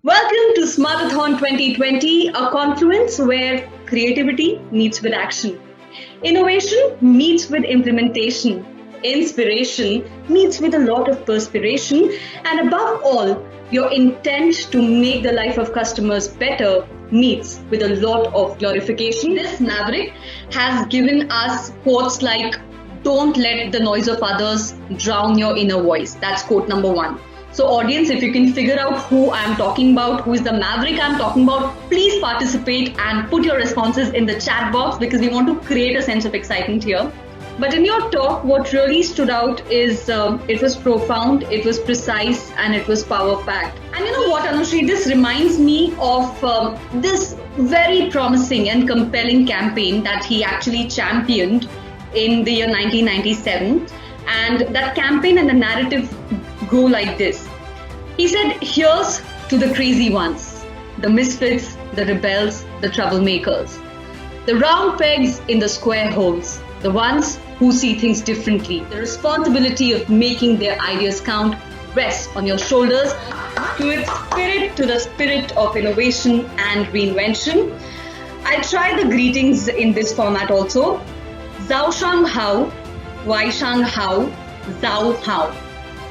Welcome to Smartathon 2020, a confluence where creativity meets with action, innovation meets with implementation, inspiration meets with a lot of perspiration, and above all, your intent to make the life of customers better meets with a lot of glorification. This Maverick has given us quotes like, "Don't let the noise of others drown your inner voice." That's quote number one. So audience, if you can figure out who I'm talking about, who is the Maverick I'm talking about, please participate and put your responses in the chat box because we want to create a sense of excitement here. But in your talk, what really stood out is it was profound, it was precise, and it was power-packed. And you know what, Anushri, this reminds me of this very promising and compelling campaign that he actually championed in the year 1997. And that campaign and the narrative go like this. He said, "Here's to the crazy ones, the misfits, the rebels, the troublemakers, the round pegs in the square holes, the ones who see things differently. The responsibility of making their ideas count rests on your shoulders. To the spirit of innovation and reinvention." I'll try the greetings in this format also. Zhao Shang Hao, Wai Shang Hao, Zhao Hao.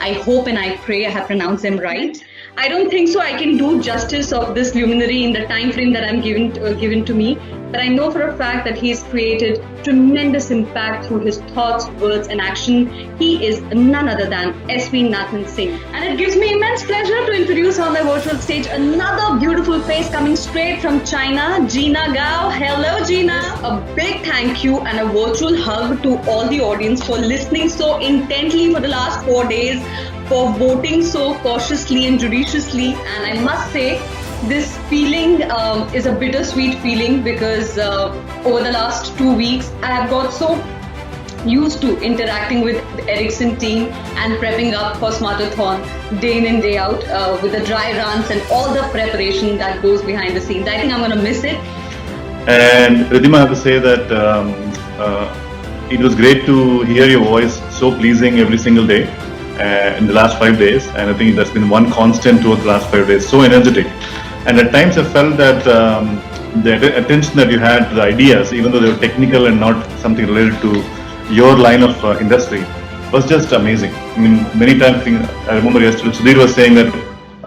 I hope and I pray I have pronounced them right. I don't think so I can do justice of this luminary in the time frame that I'm given to me, but I know for a fact that he has created tremendous impact through his thoughts, words, and action. He is none other than S.V. Nathan Singh. And it gives me immense pleasure to introduce on the virtual stage another beautiful face coming straight from China, Gina Gao. Hello, Gina. A big thank you and a virtual hug to all the audience for listening so intently for the last 4 days, for voting so cautiously and judiciously. And I must say, this feeling is a bittersweet feeling because over the last 2 weeks, I have got so used to interacting with the Ericsson team and prepping up for Smartathon day in and day out with the dry runs and all the preparation that goes behind the scenes. I think I'm going to miss it. And Ridhima, I have to say that it was great to hear your voice, so pleasing every single day in the last 5 days. And I think that's been one constant throughout the last 5 days, so energetic. And at times I felt that the attention that you had to the ideas, even though they were technical and not something related to your line of industry, was just amazing. I mean, many times I remember yesterday Sudhir was saying that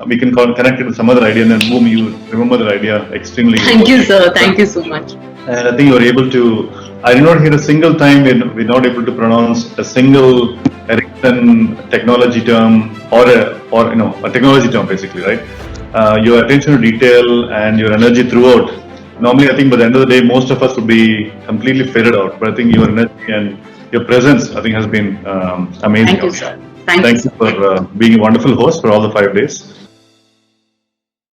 we can connect it to some other idea, and then boom, you remember that idea extremely. Thank you, sir. Thank you so much. And I think you were able to. I did not hear a single time we're not able to pronounce a single Ericsson technology term or a technology term basically, right? Your attention to detail and your energy throughout. Normally, I think by the end of the day, most of us would be completely faded out. But I think your energy and your presence, I think, has been amazing. Thank you, sir. Thank you for being a wonderful host for all the 5 days.